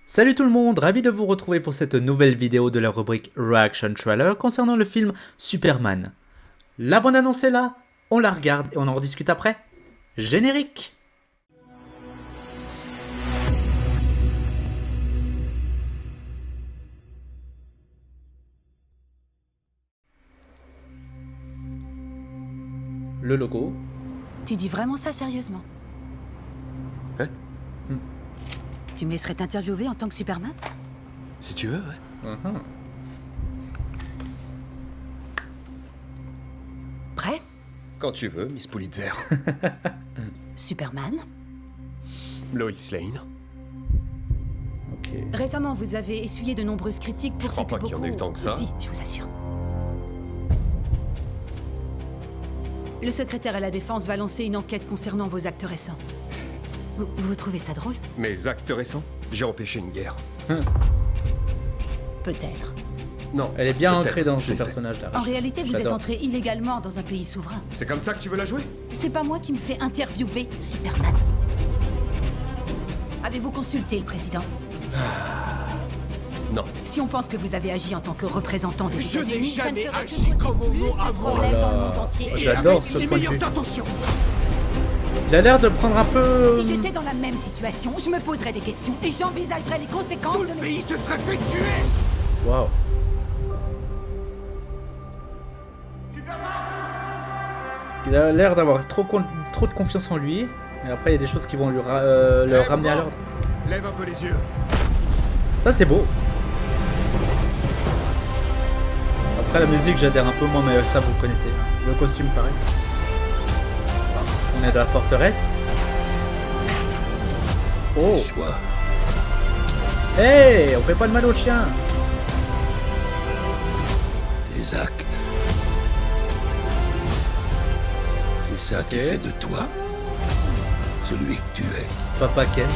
Salut tout le monde, ravi de vous retrouver pour cette nouvelle vidéo de la rubrique Reaction Trailer concernant le film Superman. La bande-annonce est là, on la regarde et on en rediscute après. Générique! Le logo. Tu dis vraiment ça sérieusement? Ouais. Tu me laisserais t'interviewer en tant que Superman? Si tu veux, ouais. Prêt? Quand tu veux, Miss Pulitzer. Superman? Lois Lane. Ok. Récemment, vous avez essuyé de nombreuses critiques pour Je ce crois que pas qu'il y en beaucoup... ait eu tant que ça. Si, je vous assure. Le secrétaire à la Défense va lancer une enquête concernant vos actes récents. Vous trouvez ça drôle? Mes actes récents, j'ai empêché une guerre. Peut-être. Non. Elle est bien peut-être, ancrée dans je ce l'ai fait. personnage-là. En réalité, vous êtes J'adore. entré illégalement dans un pays souverain. C'est comme ça que tu veux la jouer? C'est pas moi qui me fais interviewer, Superman. Avez-vous consulté le président? Non. Si on pense que vous avez agi en tant que représentant des Je n'ai États-Unis, ça ne jamais ferait agi que comme poser mon plus nom à de moi. problèmes dans le monde Voilà. entier. Oh, j'adore ce les point de vue. meilleures intentions. Il a l'air de prendre un peu... Si j'étais dans la même situation, je me poserais des questions et j'envisagerais les conséquences Tout de le mes... pays se serait fait tuer. Waouh. Il a l'air d'avoir trop de confiance en lui. Et après, il y a des choses qui vont le ramener à l'ordre. Lève un peu les yeux. Ça, c'est beau. Après, la musique, j'adhère un peu moins, mais ça, vous connaissez. Le costume, pareil. On est dans la forteresse. Oh. Choix. Hey, on fait pas de mal aux chiens. Tes actes. C'est ça qui Ok. fait de toi celui que tu es. Papa Kent.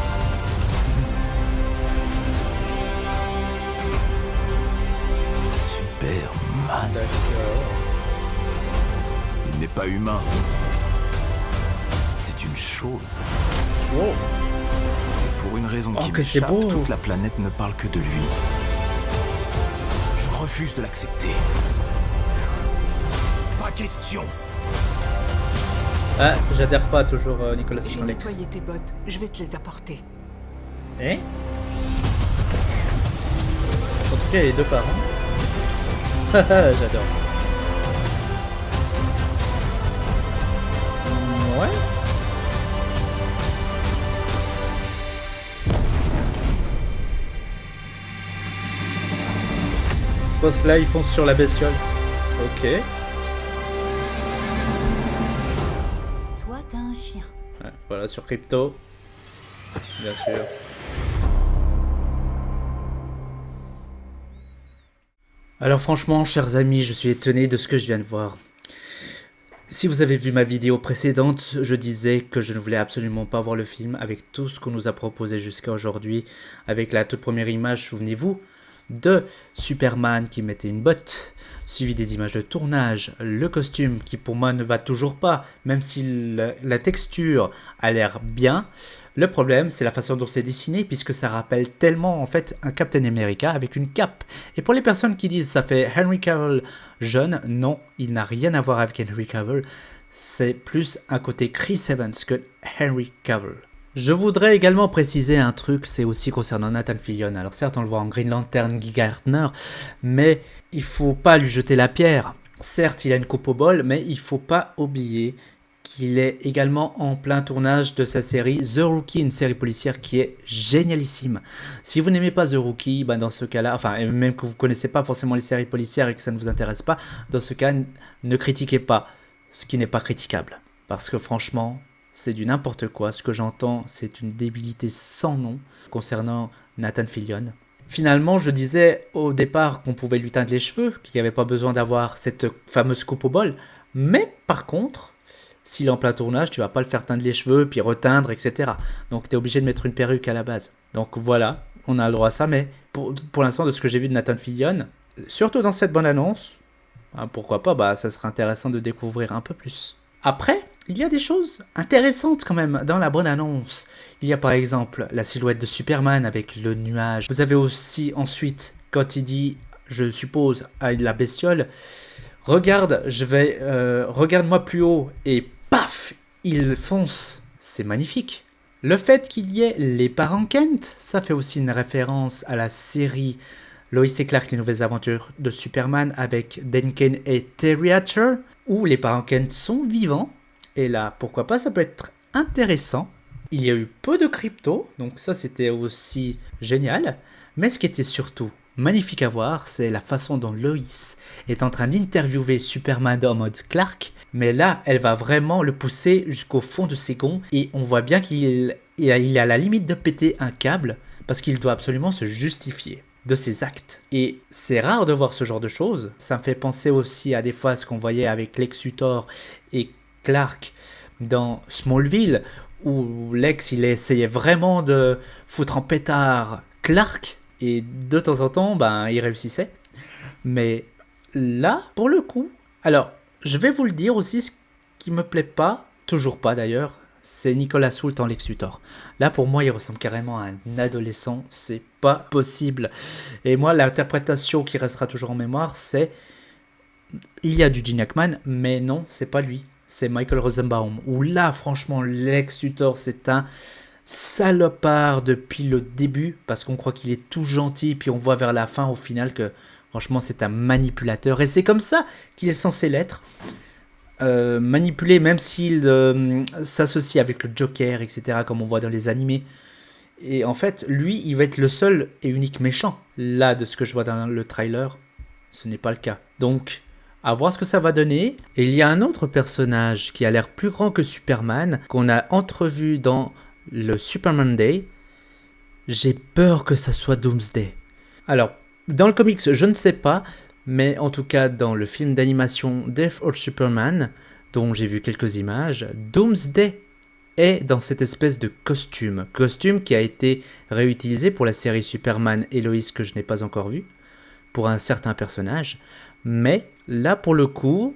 Superman. D'accord. Il n'est pas humain. C'est une chose. Oh. Et pour une raison Oh, qui que c'est m'échappe, beau. toute la planète ne parle que de lui. Je refuse de l'accepter. Pas question. Ah, j'adhère pas toujours Nicolas J'ai Lex. nettoyé tes bottes, je vais te les apporter. Hein? En tout cas, il y a les deux parents. J'adore. Ouais. Je pense que là, ils foncent sur la bestiole. Ok. Toi, t'as un chien. Ouais, voilà, sur Crypto. Bien sûr. Alors franchement, chers amis, je suis étonné de ce que je viens de voir. Si vous avez vu ma vidéo précédente, je disais que je ne voulais absolument pas voir le film avec tout ce qu'on nous a proposé jusqu'à aujourd'hui, avec la toute première image, souvenez-vous, de Superman qui mettait une botte, suivi des images de tournage, le costume qui pour moi ne va toujours pas, même si la texture a l'air bien. Le problème, c'est la façon dont c'est dessiné, puisque ça rappelle tellement en fait un Captain America avec une cape. Et pour les personnes qui disent ça fait Henry Cavill jeune, non, il n'a rien à voir avec Henry Cavill. C'est plus un côté Chris Evans que Henry Cavill. Je voudrais également préciser un truc, c'est aussi concernant Nathan Fillion. Alors certes, on le voit en Green Lantern, Guy Gardner, mais il faut pas lui jeter la pierre. Certes, il a une coupe au bol, mais il faut pas oublier qu'il est également en plein tournage de sa série The Rookie, une série policière qui est génialissime. Si vous n'aimez pas The Rookie, ben dans ce cas-là, enfin, et même que vous ne connaissez pas forcément les séries policières et que ça ne vous intéresse pas, dans ce cas, ne critiquez pas ce qui n'est pas critiquable. Parce que franchement, c'est du n'importe quoi. Ce que j'entends, c'est une débilité sans nom concernant Nathan Fillion. Finalement, je disais au départ qu'on pouvait lui teindre les cheveux, qu'il n'y avait pas besoin d'avoir cette fameuse coupe au bol. Mais par contre, s'il est en plein tournage, tu vas pas le faire teindre les cheveux, puis reteindre, etc. Donc tu es obligé de mettre une perruque à la base. Donc voilà, on a le droit à ça, mais pour l'instant, de ce que j'ai vu de Nathan Fillion, surtout dans cette bonne annonce, pourquoi pas, ça serait intéressant de découvrir un peu plus. Après, il y a des choses intéressantes quand même dans la bande-annonce. Il y a par exemple la silhouette de Superman avec le nuage. Vous avez aussi ensuite, quand il dit, je suppose, à la bestiole, regarde-moi plus haut, et paf, il fonce. C'est magnifique. Le fait qu'il y ait les parents Kent, ça fait aussi une référence à la série Lois et Clark, les nouvelles aventures de Superman avec Denken et Terry Hatcher, où les parents Kent sont vivants. Et là, pourquoi pas, ça peut être intéressant. Il y a eu peu de crypto, donc ça c'était aussi génial. Mais ce qui était surtout magnifique à voir, c'est la façon dont Lois est en train d'interviewer Superman en mode Clark. Mais là, elle va vraiment le pousser jusqu'au fond de ses gonds. Et on voit bien qu'il est à la limite de péter un câble, parce qu'il doit absolument se justifier de ses actes. Et c'est rare de voir ce genre de choses. Ça me fait penser aussi à des fois ce qu'on voyait avec Lex Luthor et Clark dans Smallville, où Lex il essayait vraiment de foutre en pétard Clark, et de temps en temps il réussissait. Mais là, pour le coup, alors je vais vous le dire aussi, ce qui me plaît pas, toujours pas d'ailleurs, c'est Nicolas Hoult en Lex Luthor. Là, pour moi, il ressemble carrément à un adolescent. C'est pas possible. Et moi, l'interprétation qui restera toujours en mémoire, c'est... Il y a du Gene Hackman, mais non, c'est pas lui. C'est Michael Rosenbaum. Où là, franchement, Lex Luthor, c'est un salopard depuis le début, parce qu'on croit qu'il est tout gentil, puis on voit vers la fin, au final, que franchement, c'est un manipulateur. Et c'est comme ça qu'il est censé l'être. Manipulé, même s'il s'associe avec le Joker, etc., comme on voit dans les animés. Et en fait, lui, il va être le seul et unique méchant. Là, de ce que je vois dans le trailer, ce n'est pas le cas. Donc, à voir ce que ça va donner. Et il y a un autre personnage qui a l'air plus grand que Superman, qu'on a entrevu dans le Superman Day. J'ai peur que ça soit Doomsday. Alors, dans le comics, je ne sais pas, mais en tout cas, dans le film d'animation Death of Superman, dont j'ai vu quelques images, Doomsday est dans cette espèce de costume qui a été réutilisé pour la série Superman et Lois que je n'ai pas encore vu, pour un certain personnage. Mais là, pour le coup,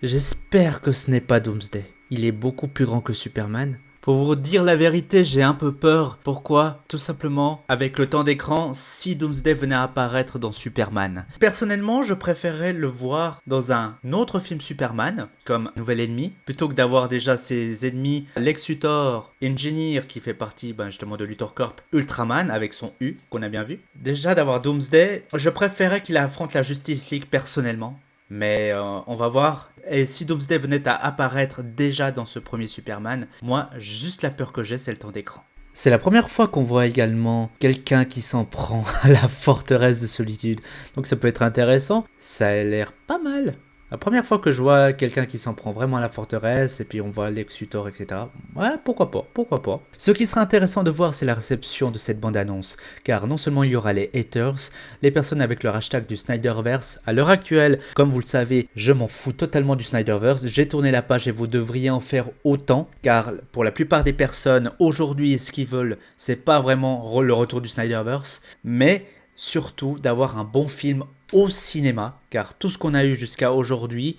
j'espère que ce n'est pas Doomsday. Il est beaucoup plus grand que Superman. Pour vous dire la vérité, j'ai un peu peur. Pourquoi ? Tout simplement, avec le temps d'écran, si Doomsday venait à apparaître dans Superman. Personnellement, je préférerais le voir dans un autre film Superman, comme Nouvel Ennemi, plutôt que d'avoir déjà ses ennemis Lex Luthor, Engineer, qui fait partie justement de Luthor Corp, Ultraman, avec son U, qu'on a bien vu. Déjà, d'avoir Doomsday, je préférerais qu'il affronte la Justice League personnellement. Mais on va voir. Et si Doomsday venait à apparaître déjà dans ce premier Superman, moi, juste la peur que j'ai, c'est le temps d'écran. C'est la première fois qu'on voit également quelqu'un qui s'en prend à la forteresse de solitude. Donc ça peut être intéressant. Ça a l'air pas mal. La première fois que je vois quelqu'un qui s'en prend vraiment à la forteresse, et puis on voit Lex Luthor, etc. Ouais, pourquoi pas. Ce qui sera intéressant de voir, c'est la réception de cette bande-annonce. Car non seulement il y aura les haters, les personnes avec leur hashtag du Snyderverse. À l'heure actuelle, comme vous le savez, je m'en fous totalement du Snyderverse. J'ai tourné la page et vous devriez en faire autant. Car pour la plupart des personnes, aujourd'hui, ce qu'ils veulent, c'est pas vraiment le retour du Snyderverse, mais surtout d'avoir un bon film au cinéma, car tout ce qu'on a eu jusqu'à aujourd'hui,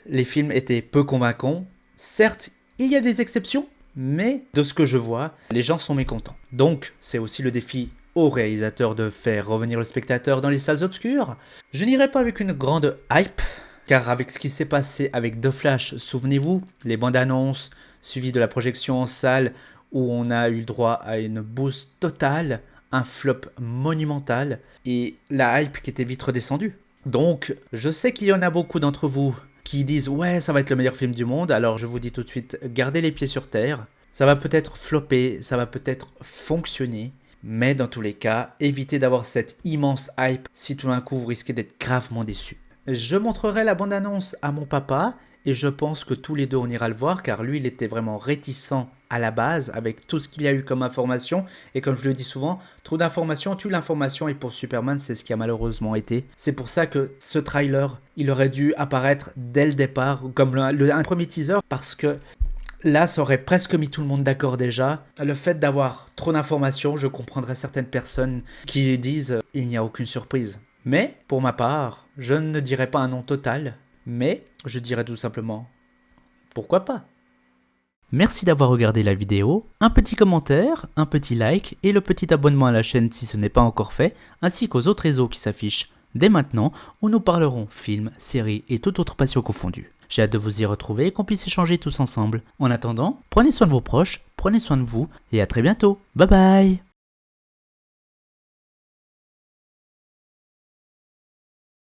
les films étaient peu convaincants. Certes, il y a des exceptions, mais de ce que je vois, les gens sont mécontents. Donc, c'est aussi le défi aux réalisateurs de faire revenir le spectateur dans les salles obscures. Je n'irai pas avec une grande hype, car avec ce qui s'est passé avec The Flash, souvenez-vous, les bandes annonces, suivies de la projection en salle, où on a eu le droit à une boost totale, un flop monumental, et la hype qui était vite redescendue. Donc, je sais qu'il y en a beaucoup d'entre vous qui disent « Ouais, ça va être le meilleur film du monde », alors je vous dis tout de suite, gardez les pieds sur terre. Ça va peut-être flopper, ça va peut-être fonctionner, mais dans tous les cas, évitez d'avoir cette immense hype si tout d'un coup vous risquez d'être gravement déçus. Je montrerai la bande-annonce à mon papa, et je pense que tous les deux on ira le voir, car lui il était vraiment réticent à la base, avec tout ce qu'il y a eu comme information, et comme je le dis souvent, trop d'informations tue l'information, et pour Superman, c'est ce qui a malheureusement été. C'est pour ça que ce trailer, il aurait dû apparaître dès le départ, comme un premier teaser, parce que là, ça aurait presque mis tout le monde d'accord déjà. Le fait d'avoir trop d'informations, je comprendrais certaines personnes qui disent « il n'y a aucune surprise ». Mais, pour ma part, je ne dirais pas un nom total, mais je dirais tout simplement « pourquoi pas ». Merci d'avoir regardé la vidéo, un petit commentaire, un petit like et le petit abonnement à la chaîne si ce n'est pas encore fait, ainsi qu'aux autres réseaux qui s'affichent dès maintenant où nous parlerons films, séries et toute autre passion confondue. J'ai hâte de vous y retrouver et qu'on puisse échanger tous ensemble. En attendant, prenez soin de vos proches, prenez soin de vous et à très bientôt. Bye bye.